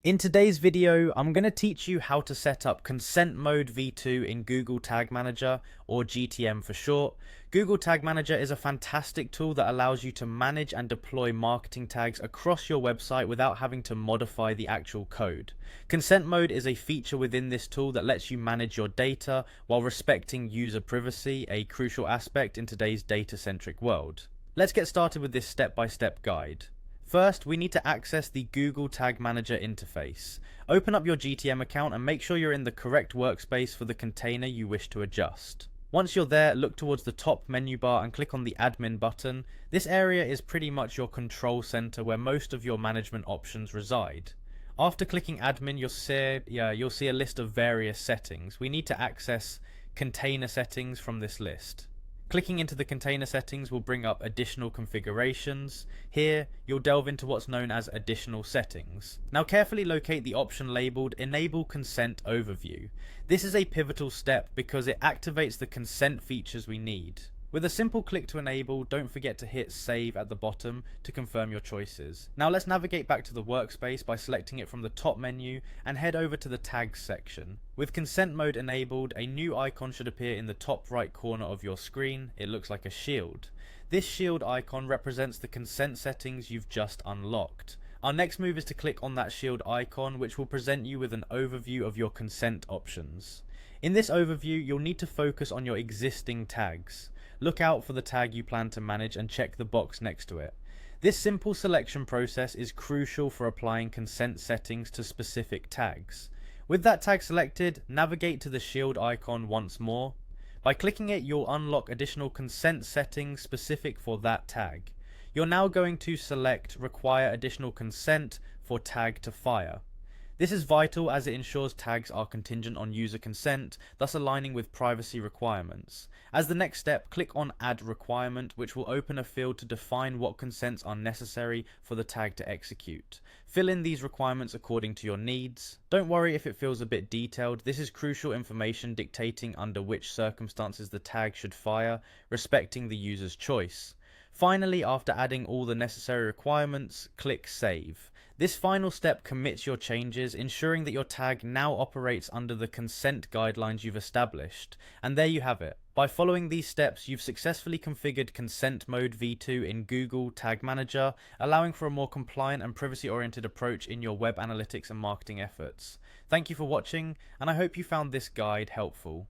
In today's video, I'm going to teach you how to set up Consent Mode v2 in Google Tag Manager, or GTM for short. Google Tag Manager is a fantastic tool that allows you to manage and deploy marketing tags across your website without having to modify the actual code. Consent Mode is a feature within this tool that lets you manage your data while respecting user privacy, a crucial aspect in today's data-centric world. Let's get started with this step-by-step guide. First, we need to access the Google Tag Manager interface. Open up your GTM account and make sure you're in the correct workspace for the container you wish to adjust. Once you're there, look towards the top menu bar and click on the admin button. This area is pretty much your control center where most of your management options reside. After clicking admin, you'll see a list of various settings. We need to access container settings from this list. Clicking into the container settings will bring up additional configurations. Here, you'll delve into what's known as additional settings. Now carefully locate the option labeled Enable Consent Overview. This is a pivotal step because it activates the consent features we need. With a simple click to enable, don't forget to hit save at the bottom to confirm your choices. Now let's navigate back to the workspace by selecting it from the top menu and head over to the tags section. With consent mode enabled, a new icon should appear in the top right corner of your screen. It looks like a shield. This shield icon represents the consent settings you've just unlocked. Our next move is to click on that shield icon, which will present you with an overview of your consent options. In this overview, you'll need to focus on your existing tags. Look out for the tag you plan to manage and check the box next to it. This simple selection process is crucial for applying consent settings to specific tags. With that tag selected, navigate to the shield icon once more. By clicking it, you'll unlock additional consent settings specific for that tag. You're now going to select Require Additional Consent for Tag to Fire. This is vital as it ensures tags are contingent on user consent, thus aligning with privacy requirements. As the next step, click on Add Requirement, which will open a field to define what consents are necessary for the tag to execute. Fill in these requirements according to your needs. Don't worry if it feels a bit detailed, this is crucial information dictating under which circumstances the tag should fire, respecting the user's choice. Finally, after adding all the necessary requirements, click Save. This final step commits your changes, ensuring that your tag now operates under the consent guidelines you've established. And there you have it. By following these steps, you've successfully configured Consent Mode v2 in Google Tag Manager, allowing for a more compliant and privacy-oriented approach in your web analytics and marketing efforts. Thank you for watching, and I hope you found this guide helpful.